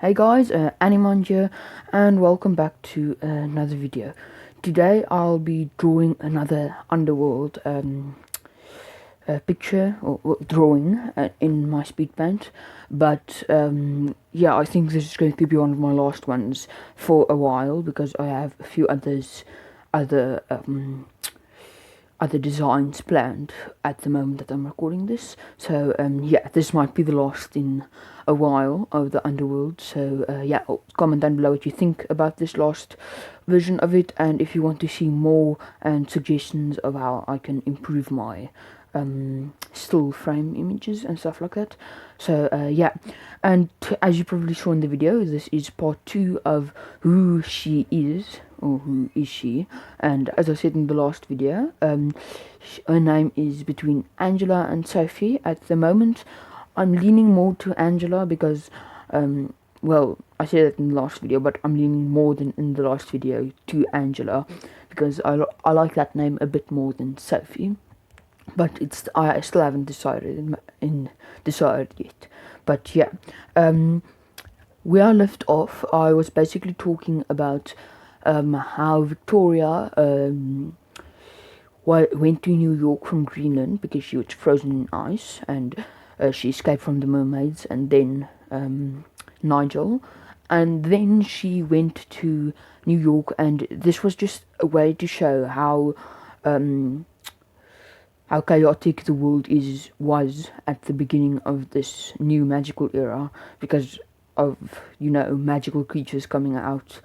Hey guys, AniMind here, and welcome back to another video. Today I'll be drawing another underworld picture or drawing in my speed paint, but yeah, I think this is going to be one of my last ones for a while because I have a few other designs planned at the moment that I'm recording this. So yeah, this might be the last in a while of the underworld. So yeah, comment down below what you think about this last version of it, and if you want to see more and suggestions of how I can improve my still frame images and stuff like that. So yeah, and as you probably saw in the video, this is part 2 of who she is, or who is she. And as I said in the last video, her name is between Angela and Sophie. At the moment I'm leaning more to Angela because well, I said that in the last video, but I'm leaning more than in the last video to Angela because I like that name a bit more than Sophie. But I still haven't decided yet. But yeah, where I left off, I was basically talking about how Victoria went to New York from Greenland because she was frozen in ice, and she escaped from the mermaids, and then Nigel, and then she went to New York, and this was just a way to show how chaotic the world was at the beginning of this new magical era, because of, you know, magical creatures coming out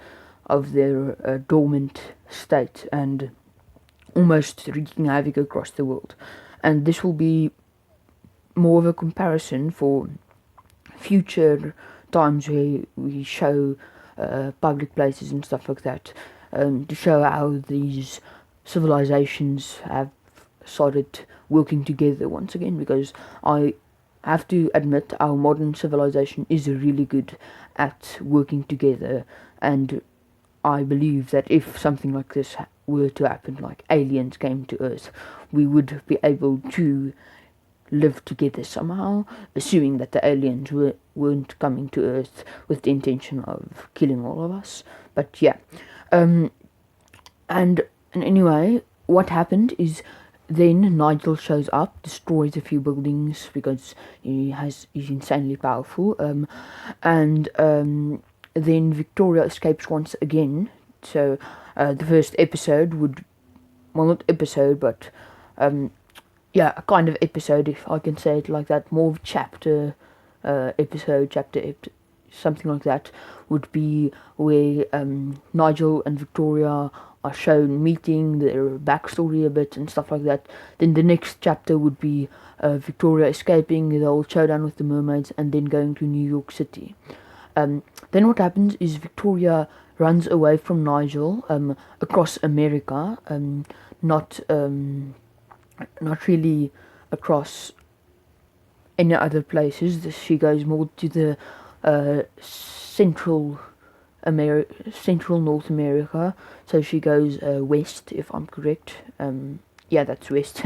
of their dormant state and almost wreaking havoc across the world. And this will be more of a comparison for future times where we show public places and stuff like that, to show how these civilizations have started working together once again, because I have to admit our modern civilization is really good at working together, and I believe that if something like this were to happen, like aliens came to Earth, we would be able to live together somehow, assuming that the aliens weren't coming to Earth with the intention of killing all of us. But yeah, and anyway, what happened is, then Nigel shows up, destroys a few buildings because he's insanely powerful, and then Victoria escapes once again. So the first episode would, well, not episode, but yeah, a kind of episode, if I can say it like that, more of chapter something like that, would be where Nigel and Victoria are shown meeting, their backstory a bit and stuff like that. Then the next chapter would be Victoria escaping the whole showdown with the mermaids and then going to New York City. Then what happens is Victoria runs away from Nigel across America, not really across any other places. She goes more to the central North America, so she goes west, if I'm correct. Yeah, that's west.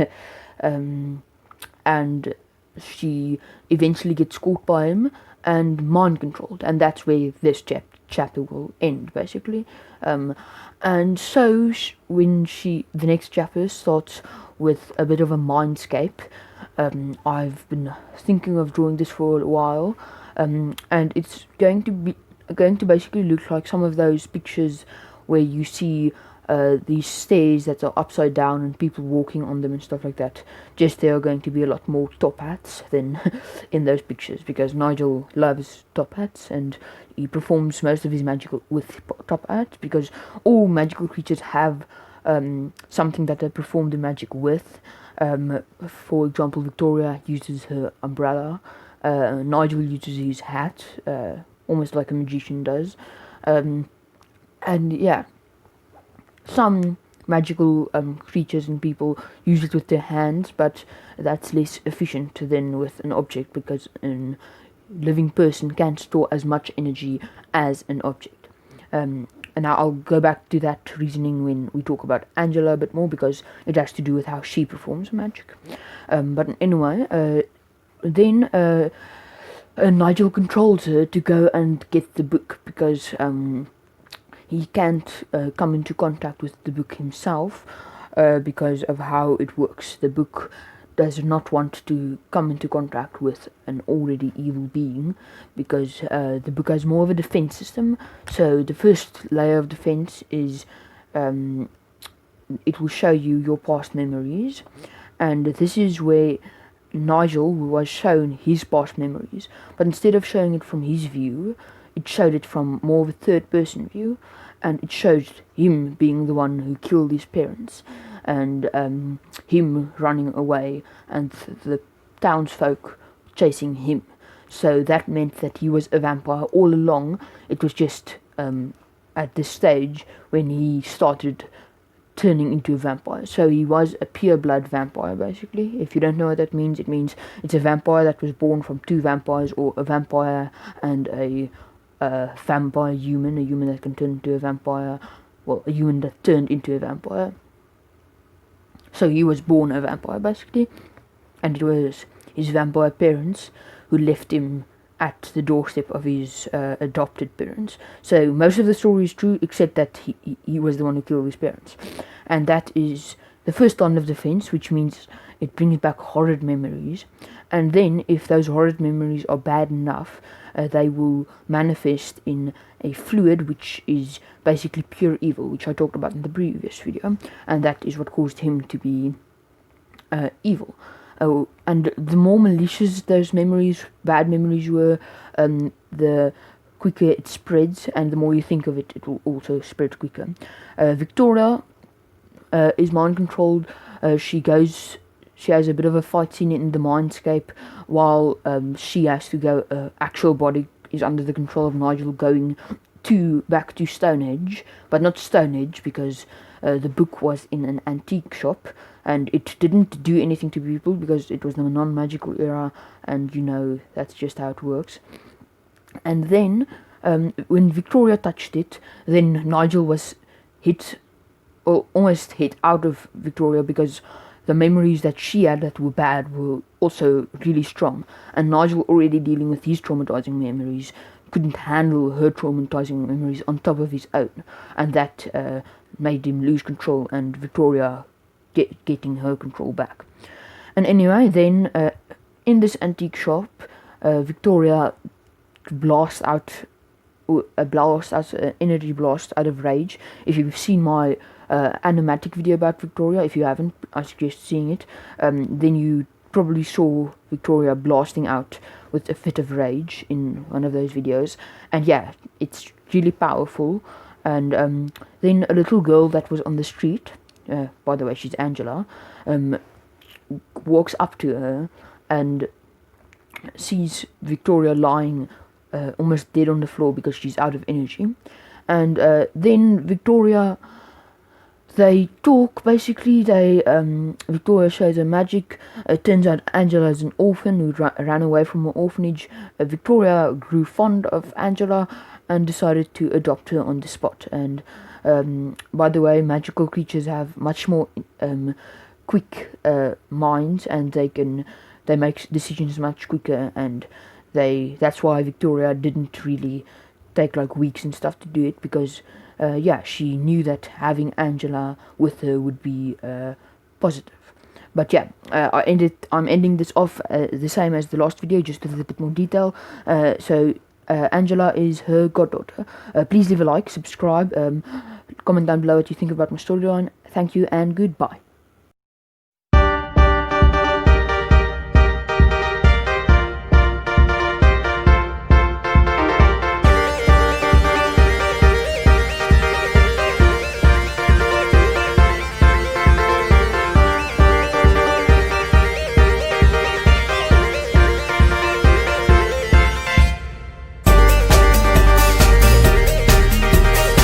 And she eventually gets caught by him and mind controlled, and that's where this chapter will end, basically. And so when the next chapter starts with a bit of a mindscape. I've been thinking of drawing this for a while, and it's going to basically look like some of those pictures where you see these stairs that are upside down and people walking on them and stuff like that. Just there are going to be a lot more top hats than in those pictures, because Nigel loves top hats and he performs most of his magic with top hats, because all magical creatures have something that they perform the magic with. For example, Victoria uses her umbrella, Nigel uses his hat, almost like a magician does, and yeah, some magical creatures and people use it with their hands, but that's less efficient than with an object, because a living person can't store as much energy as an object. And now I'll go back to that reasoning when we talk about Angela a bit more, because it has to do with how she performs magic. But anyway, then Nigel controls her to go and get the book because he can't come into contact with the book himself because of how it works. The book does not want to come into contact with an already evil being because the book has more of a defense system. So the first layer of defense is it will show you your past memories, and this is where Nigel was shown his past memories, but instead of showing it from his view, it showed it from more of a third person view, and it showed him being the one who killed his parents, and him running away, and the townsfolk chasing him. So that meant that he was a vampire all along. It was just at this stage when he started turning into a vampire. So he was a pure blood vampire, basically. If you don't know what that means, it means it's a vampire that was born from two vampires, or a vampire and a vampire human, a human that can turn into a vampire, well, a human that turned into a vampire. So he was born a vampire, basically, and it was his vampire parents who left him at the doorstep of his adopted parents. So most of the story is true, except that he was the one who killed his parents. And that is the first line of defense, which means it brings back horrid memories. And then, if those horrid memories are bad enough, they will manifest in a fluid which is basically pure evil, which I talked about in the previous video. And that is what caused him to be evil. Oh, and the more malicious those memories, bad memories were, the quicker it spreads, and the more you think of it, it will also spread quicker. Victoria is mind controlled. She has a bit of a fight scene in the mindscape, while she has to go. Actual body is under the control of Nigel, going back to Stonehenge, but not Stonehenge because the book was in an antique shop, and it didn't do anything to people because it was the non-magical era, and you know that's just how it works. And then when Victoria touched it, then Nigel was hit, or almost hit out of Victoria, because the memories that she had that were bad were also really strong, and Nigel, already dealing with his traumatizing memories, couldn't handle her traumatizing memories on top of his own, and that made him lose control, and Victoria getting her control back. And anyway, then in this antique shop, Victoria blasts out energy blast out of rage. If you've seen my animatic video about Victoria, if you haven't, I suggest seeing it. Then you probably saw Victoria blasting out with a fit of rage in one of those videos, and yeah, it's really powerful. And then a little girl that was on the street, by the way, she's Angela, walks up to her and sees Victoria lying almost dead on the floor because she's out of energy. And then Victoria, they talk, basically. Victoria shows her magic. It turns out Angela is an orphan who ran away from an orphanage. Victoria grew fond of Angela and decided to adopt her on the spot. And by the way, magical creatures have much more quick minds, and they make decisions much quicker, and that's why Victoria didn't really take like weeks and stuff to do it, because she knew that having Angela with her would be positive. But yeah, I'm ending this off the same as the last video, just with a bit more detail. So Angela is her goddaughter. Please leave a like, subscribe, comment down below what you think about my storyline. Thank you and goodbye.